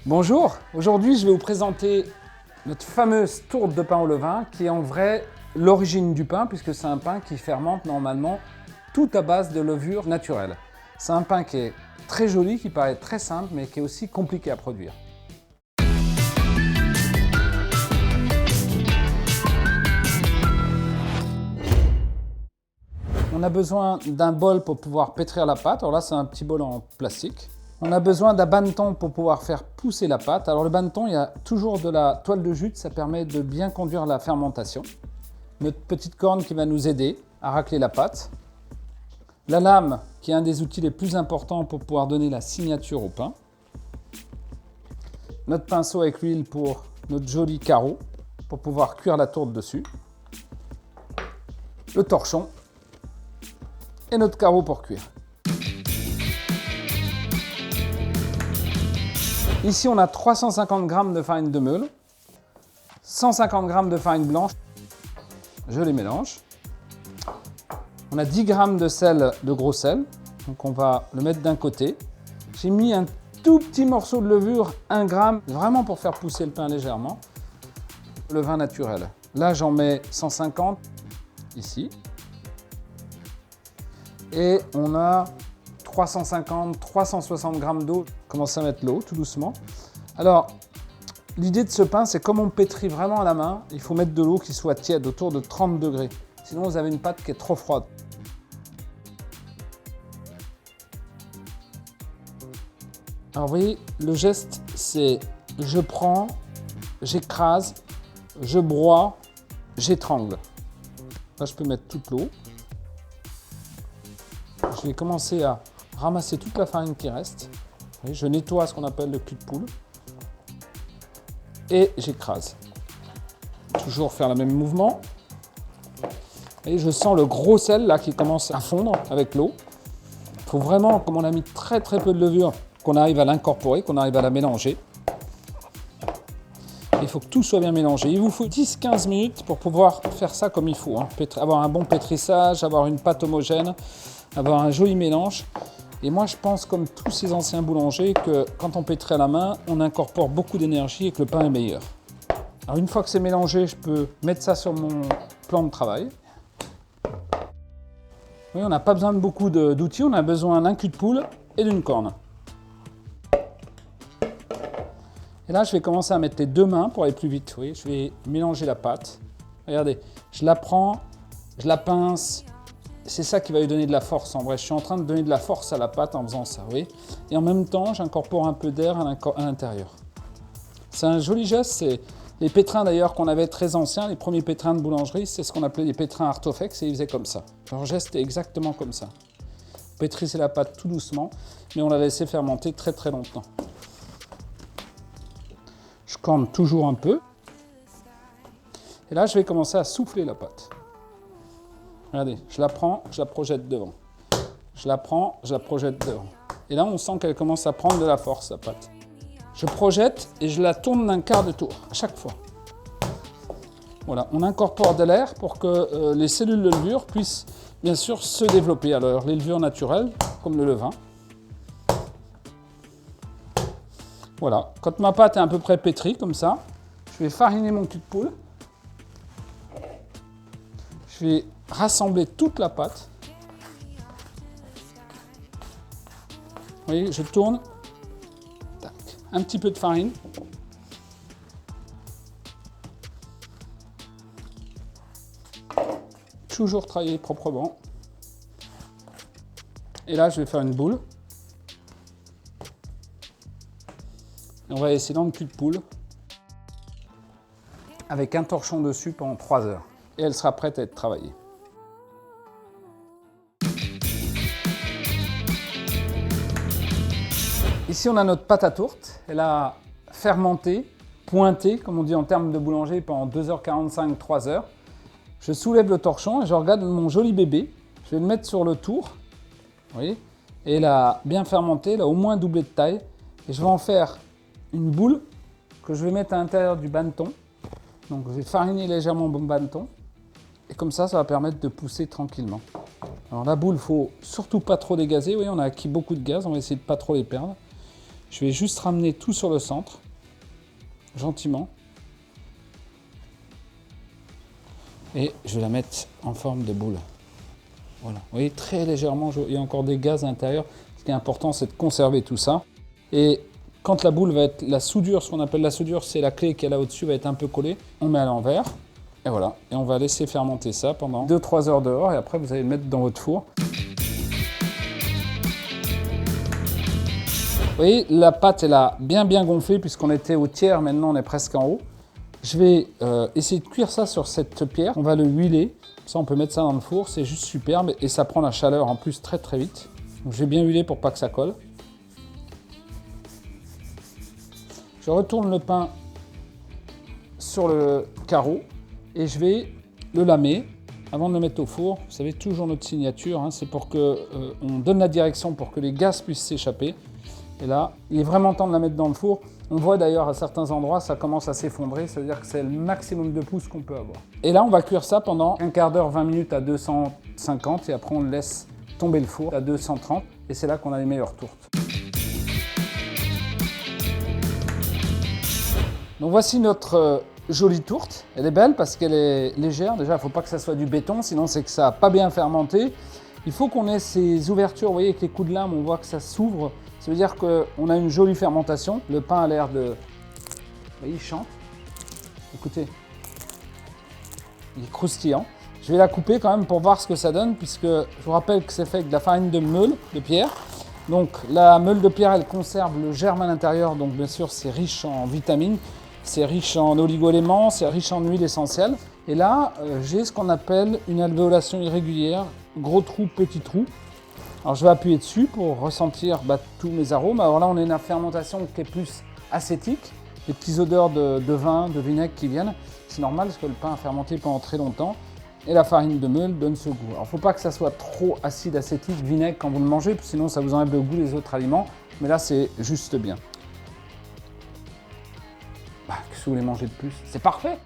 Bonjour, aujourd'hui je vais vous présenter notre fameuse tourte de pain au levain qui est en vrai l'origine du pain puisque c'est un pain qui fermente normalement tout à base de levure naturelle. C'est un pain qui est très joli, qui paraît très simple mais qui est aussi compliqué à produire. On a besoin d'un bol pour pouvoir pétrir la pâte. Alors là, c'est un petit bol en plastique. On a besoin d'un banneton pour pouvoir faire pousser la pâte. Alors le banneton, il y a toujours de la toile de jute, ça permet de bien conduire la fermentation. Notre petite corne qui va nous aider à racler la pâte. La lame, qui est un des outils les plus importants pour pouvoir donner la signature au pain. Notre pinceau avec l'huile pour notre joli carreau, pour pouvoir cuire la tourte dessus. Le torchon. Et notre carreau pour cuire. Ici, on a 350 g de farine de meule, 150 g de farine blanche. Je les mélange. On a 10 g de sel, de gros sel. Donc on va le mettre d'un côté. J'ai mis un tout petit morceau de levure, 1 g, vraiment pour faire pousser le pain légèrement. Le vin naturel. Là, j'en mets 150 ici. Et on a 350-360 g d'eau. Commence à mettre l'eau tout doucement. Alors, l'idée de ce pain, c'est comme on pétrit vraiment à la main, il faut mettre de l'eau qui soit tiède, autour de 30 degrés. Sinon, vous avez une pâte qui est trop froide. Alors, vous voyez, le geste, c'est je prends, j'écrase, je broie, j'étrangle. Là, je peux mettre toute l'eau. Je vais commencer à ramasser toute la farine qui reste. Je nettoie ce qu'on appelle le cul de poule. Et j'écrase. Toujours faire le même mouvement. Et je sens le gros sel là qui commence à fondre avec l'eau. Il faut vraiment, comme on a mis très peu de levure, qu'on arrive à l'incorporer, qu'on arrive à la mélanger. Il faut que tout soit bien mélangé. Il vous faut 10-15 minutes pour pouvoir faire ça comme il faut. Avoir un bon pétrissage, avoir une pâte homogène, avoir un joli mélange. Et moi, je pense, comme tous ces anciens boulangers, que quand on pétrit à la main, on incorpore beaucoup d'énergie et que le pain est meilleur. Alors, une fois que c'est mélangé, je peux mettre ça sur mon plan de travail. Oui, on n'a pas besoin de beaucoup d'outils, on a besoin d'un cul de poule et d'une corne. Et là, je vais commencer à mettre les deux mains pour aller plus vite. Oui, je vais mélanger la pâte. Regardez, je la prends, je la pince. C'est ça qui va lui donner de la force en vrai. Je suis en train de donner de la force à la pâte en faisant ça, oui. Et en même temps, j'incorpore un peu d'air à l'intérieur. C'est un joli geste. C'est les pétrins d'ailleurs qu'on avait très anciens, les premiers pétrins de boulangerie, c'est ce qu'on appelait les pétrins Artofex et ils faisaient comme ça. Leur geste est exactement comme ça. Vous pétrissez la pâte tout doucement, mais on la laissait fermenter très longtemps. Je corne toujours un peu. Et là, je vais commencer à souffler la pâte. Regardez, je la prends, je la projette devant. Je la prends, je la projette devant. Et là, on sent qu'elle commence à prendre de la force, la pâte. Je projette et je la tourne d'un quart de tour, à chaque fois. Voilà, on incorpore de l'air pour que les cellules de levure puissent, bien sûr, se développer. Alors, les levures naturelles, comme le levain. Voilà, quand ma pâte est à peu près pétrie, comme ça, je vais fariner mon cul de poule. Je vais rassembler toute la pâte. Vous voyez, je tourne. Tac. Un petit peu de farine. Toujours travailler proprement. Et là, je vais faire une boule. Et on va laisser dans le cul de poule avec un torchon dessus pendant 3 heures. Et elle sera prête à être travaillée. Ici, on a notre pâte à tourte. Elle a fermenté, pointé, comme on dit en termes de boulanger, pendant 2h45, 3 heures. Je soulève le torchon et je regarde mon joli bébé. Je vais le mettre sur le tour. Vous voyez ? Et elle a bien fermenté, elle a au moins doublé de taille. Et je vais en faire une boule que je vais mettre à l'intérieur du banneton. Donc, je vais fariner légèrement mon banneton. Et comme ça, ça va permettre de pousser tranquillement. Alors la boule, il ne faut surtout pas trop dégazer. Oui, on a acquis beaucoup de gaz, on va essayer de ne pas trop les perdre. Je vais juste ramener tout sur le centre, gentiment. Et je vais la mettre en forme de boule. Voilà, vous voyez, très légèrement, il y a encore des gaz à l'intérieur. Ce qui est important, c'est de conserver tout ça. Et quand la boule va être, la soudure, ce qu'on appelle la soudure, c'est la clé qui est là au-dessus, va être un peu collée. On met à l'envers, et voilà. Et on va laisser fermenter ça pendant 2-3 heures dehors, et après vous allez le mettre dans votre four. Vous voyez, la pâte, elle a bien gonflé puisqu'on était au tiers, maintenant on est presque en haut. Je vais essayer de cuire ça sur cette pierre. On va le huiler, ça on peut mettre ça dans le four, c'est juste superbe et ça prend la chaleur en plus très vite. Donc je vais bien huiler pour pas que ça colle. Je retourne le pain sur le carreau et je vais le lamer avant de le mettre au four. Vous savez, toujours notre signature, hein, c'est pour qu'on donne la direction pour que les gaz puissent s'échapper. Et là, il est vraiment temps de la mettre dans le four. On voit d'ailleurs à certains endroits, ça commence à s'effondrer, ça veut dire que c'est le maximum de pouces qu'on peut avoir. Et là, on va cuire ça pendant un quart d'heure, 20 minutes à 250 et après on laisse tomber le four à 230 et c'est là qu'on a les meilleures tourtes. Donc voici notre jolie tourte. Elle est belle parce qu'elle est légère. Déjà, il ne faut pas que ça soit du béton, sinon c'est que ça n'a pas bien fermenté. Il faut qu'on ait ces ouvertures, vous voyez, avec les coups de lame, on voit que ça s'ouvre. Ça veut dire qu'on a une jolie fermentation. Le pain a l'air de... Vous voyez, il chante. Écoutez, il est croustillant. Je vais la couper quand même pour voir ce que ça donne, puisque je vous rappelle que c'est fait avec de la farine de meule de pierre. Donc la meule de pierre, elle conserve le germe à l'intérieur, donc bien sûr c'est riche en vitamines, c'est riche en oligo-éléments, c'est riche en huile essentielle. Et là, j'ai ce qu'on appelle une alvéolation irrégulière, gros trou, petit trou. Alors je vais appuyer dessus pour ressentir tous mes arômes. Alors là, on a une fermentation qui est plus acétique, des petites odeurs de vin, de vinaigre qui viennent. C'est normal parce que le pain a fermenté pendant très longtemps. Et la farine de meule donne ce goût. Alors il ne faut pas que ça soit trop acide, acétique, vinaigre quand vous le mangez, sinon ça vous enlève le goût des autres aliments. Mais là, c'est juste bien. Qu'est-ce que vous voulez manger de plus? C'est parfait!